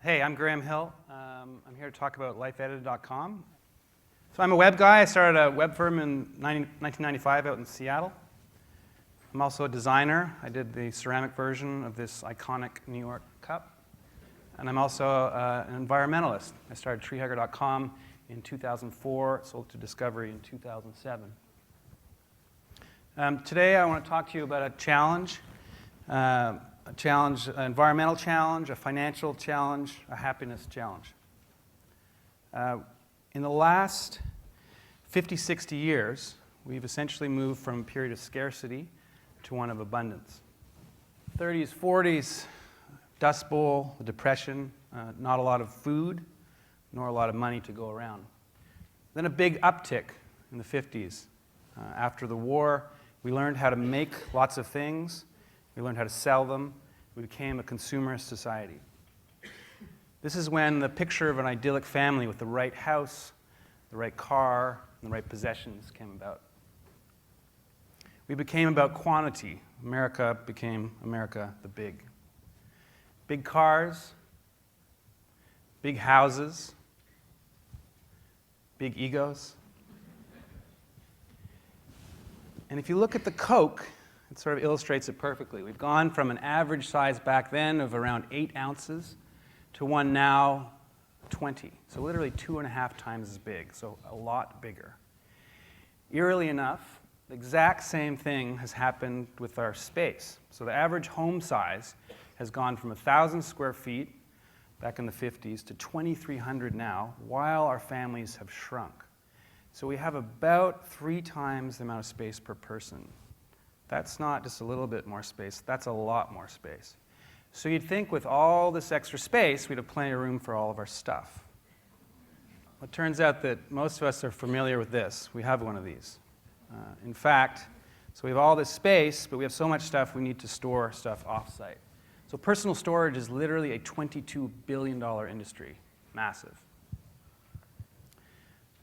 Hey, I'm Graham Hill. I'm here to talk about LifeEdited.com. So I'm a web guy. I started a web firm in 1995 out in Seattle. I'm also a designer. I did the ceramic version of this iconic New York cup. And I'm also an environmentalist. I started treehugger.com in 2004, sold to Discovery in 2007. Today I want to talk to you about a challenge, an environmental challenge, a financial challenge, a happiness challenge. In the last 50, 60 years, we've essentially moved from a period of scarcity to one of abundance. 30s, 40s, Dust Bowl, the Depression, not a lot of food, nor a lot of money to go around. Then a big uptick in the 50s. After the war, we learned how to make lots of things. We learned how to sell them. We became a consumerist society. This is when the picture of an idyllic family with the right house, the right car, and the right possessions came about. We became about quantity. America became America the big. Big cars, big houses, big egos. And if you look at the Coke, it sort of illustrates it perfectly. We've gone from an average size back then of around 8 ounces to one now 20. So literally 2.5 times as big, so a lot bigger. Eerily enough, the exact same thing has happened with our space. So the average home size has gone from 1,000 square feet back in the 50s to 2,300 now, while our families have shrunk. So we have about 3 times the amount of space per person. That's not just a little bit more space, that's a lot more space. So you'd think with all this extra space, we'd have plenty of room for all of our stuff. Well, it turns out that most of us are familiar with this. We have one of these. In fact, so we have all this space, but we have so much stuff we need to store stuff off-site. So personal storage is literally a $22 billion industry. Massive.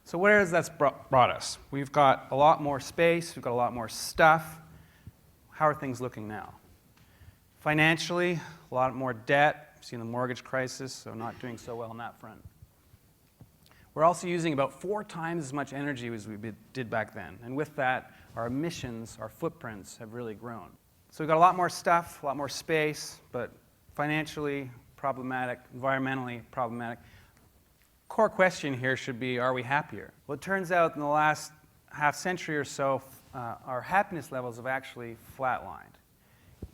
So where has that brought us? We've got a lot more space, we've got a lot more stuff. How are things looking now? Financially, a lot more debt. We've seen the mortgage crisis, so not doing so well on that front. We're also using about 4 times as much energy as we did back then. And with that, our emissions, our footprints have really grown. So we've got a lot more stuff, a lot more space, but financially problematic, environmentally problematic. Core question here should be, are we happier? Well, it turns out in the last half century or so, our happiness levels have actually flatlined,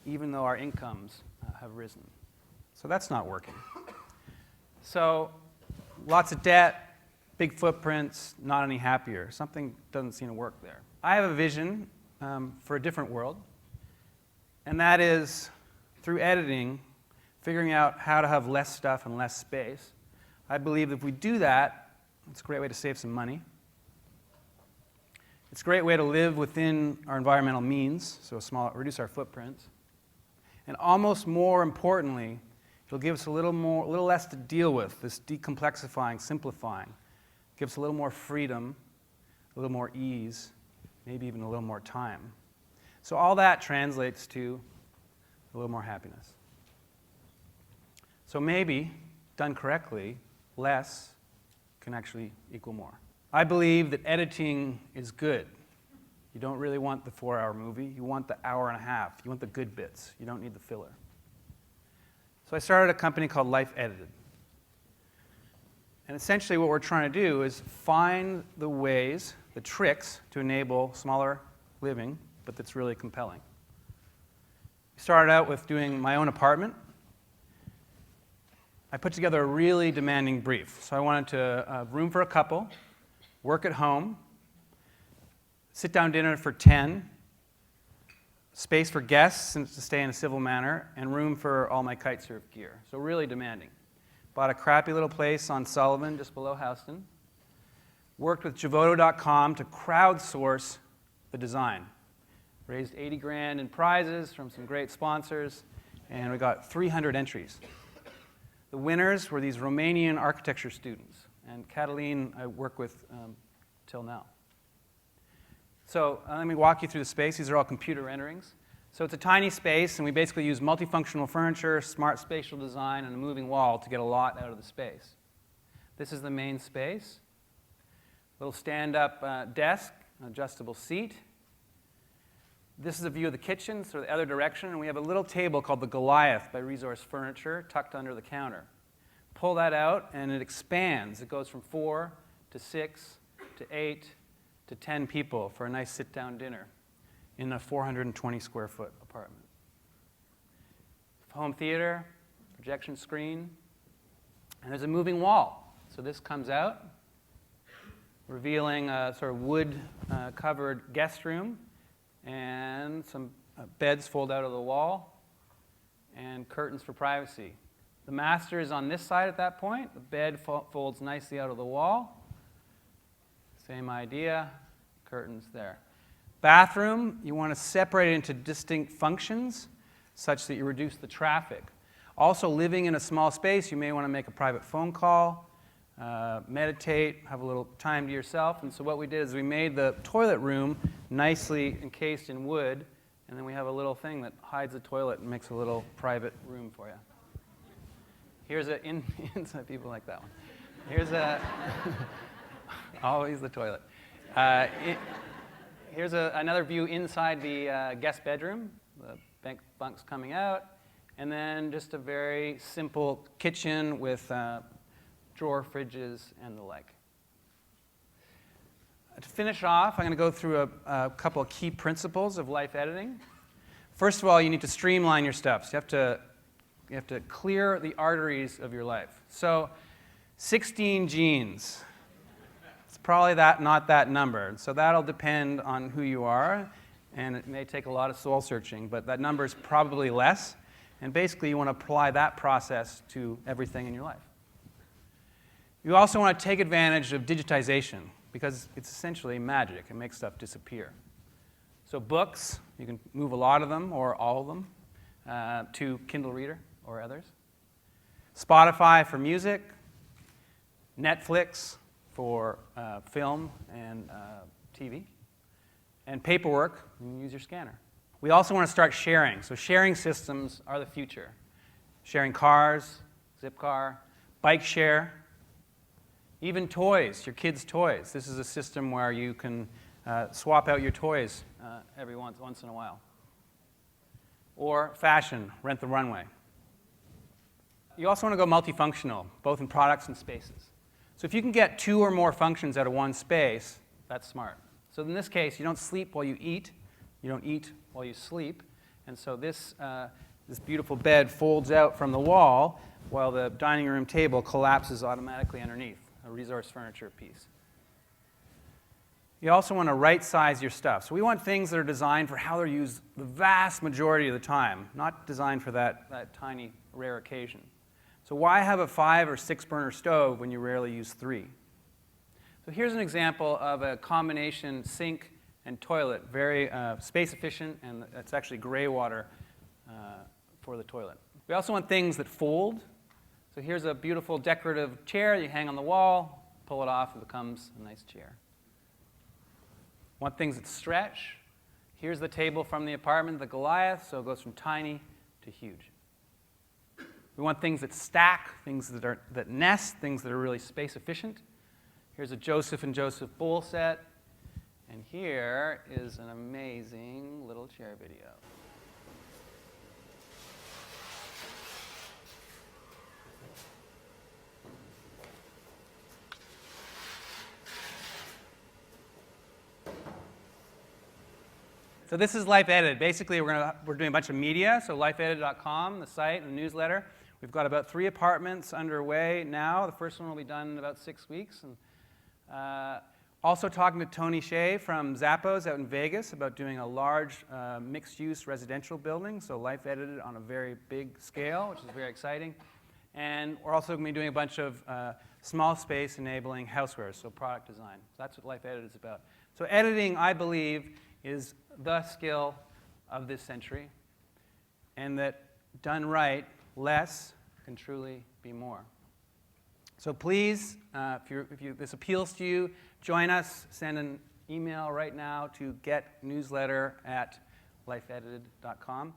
even though our incomes have risen. So that's not working. So lots of debt, big footprints, not any happier. Something doesn't seem to work there. I have a vision for a different world, and that is through editing, figuring out how to have less stuff and less space. I believe if we do that, it's a great way to save some money. It's a great way to live within our environmental means, so reduce our footprints. And almost more importantly, it'll give us a little less to deal with, this decomplexifying, simplifying. Give us a little more freedom, a little more ease, maybe even a little more time. So all that translates to a little more happiness. So maybe, done correctly, less can actually equal more. I believe that editing is good. You don't really want the 4-hour movie. You want the 1.5 hours. You want the good bits. You don't need the filler. So I started a company called LifeEdited. And essentially what we're trying to do is find the ways, the tricks to enable smaller living, but that's really compelling. We started out with doing my own apartment. I put together a really demanding brief. So I wanted to room for a couple, work at home, sit-down dinner for 10, space for guests to stay in a civil manner, and room for all my kite surf gear. So really demanding. Bought a crappy little place on Sullivan, just below Houston. Worked with Javoto.com to crowdsource the design. Raised 80 grand in prizes from some great sponsors, and we got 300 entries. The winners were these Romanian architecture students, and Catalin I work with till now. So let me walk you through the space. These are all computer renderings. So it's a tiny space, and we basically use multifunctional furniture, smart spatial design, and a moving wall to get a lot out of the space. This is the main space. Little stand-up desk, adjustable seat. This is a view of the kitchen, so the other direction, and we have a little table called the Goliath by Resource Furniture tucked under the counter. Pull that out, and it expands. It goes from 4 to 6 to 8 to 10 people for a nice sit-down dinner in a 420 square foot apartment. Home theater, projection screen, and there's a moving wall. So this comes out, revealing a sort of wood-covered guest room, and some beds fold out of the wall, and curtains for privacy. The master is on this side at that point. The bed folds nicely out of the wall. Same idea, curtains there. Bathroom, you want to separate it into distinct functions such that you reduce the traffic. Also, living in a small space, you may want to make a private phone call, meditate, have a little time to yourself. And so what we did is we made the toilet room nicely encased in wood, and then we have a little thing that hides the toilet and makes a little private room for you. Here's inside people like that one. Here's always the toilet. Here's another view inside the guest bedroom, the bunks coming out, and then just a very simple kitchen with drawer fridges and the like. To finish off, I'm going to go through a couple of key principles of life editing. First of all, you need to streamline your stuff. So you have to clear the arteries of your life. So 16 genes. It's probably not that number. So that'll depend on who you are, and it may take a lot of soul searching, but that number is probably less. And basically, you want to apply that process to everything in your life. You also want to take advantage of digitization, because it's essentially magic. It makes stuff disappear. So books, you can move a lot of them, or all of them, to Kindle Reader or others. Spotify for music. Netflix for film and TV. And paperwork, you can use your scanner. We also want to start sharing. So sharing systems are the future. Sharing cars, Zipcar, bike share, even toys, your kids' toys. This is a system where you can swap out your toys every once in a while. Or fashion, rent the runway. You also want to go multifunctional, both in products and spaces. So if you can get 2 or more functions out of one space, that's smart. So in this case, you don't sleep while you eat. You don't eat while you sleep. And so this beautiful bed folds out from the wall while the dining room table collapses automatically underneath, a Resource Furniture piece. You also want to right-size your stuff. So we want things that are designed for how they're used the vast majority of the time, not designed for that tiny, rare occasion. So why have a 5 or 6 burner stove when you rarely use 3? So here's an example of a combination sink and toilet, very space efficient, and it's actually gray water for the toilet. We also want things that fold. So here's a beautiful decorative chair you hang on the wall, pull it off, it becomes a nice chair. Want things that stretch. Here's the table from the apartment, the Goliath, so it goes from tiny to huge. We want things that stack, things that nest, things that are really space efficient. Here's a Joseph and Joseph bowl set. And here is an amazing little chair video. So this is LifeEdited. Basically, we're doing a bunch of media, so lifeedited.com, the site and the newsletter. We've got about 3 apartments underway now. The first one will be done in about 6 weeks. And, also talking to Tony Shea from Zappos out in Vegas about doing a large mixed-use residential building, so life-edited on a very big scale, which is very exciting. And we're also going to be doing a bunch of small space enabling housewares, so product design. So that's what life-edited is about. So editing, I believe, is the skill of this century, and that done right, less can truly be more. So please, if this appeals to you, join us. Send an email right now to getnewsletter@lifeedited.com. lifeedited.com.